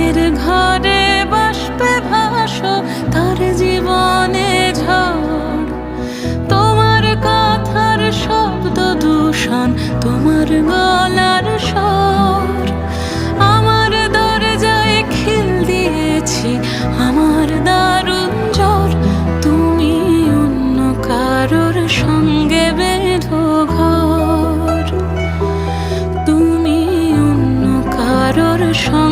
যাদের ঘরে বাষ্পে ভাসো তার জীবনে ঝড়। তোমার কথার শব্দ দূষণ, তোমার গলার স্বর। আমার দরজায় খিল দিয়েছি, আমার দারুণ জ্বর। তুমি অন্য কারোর সঙ্গে বেঁধো ঘর, তুমি অন্য কারোর সঙ্গে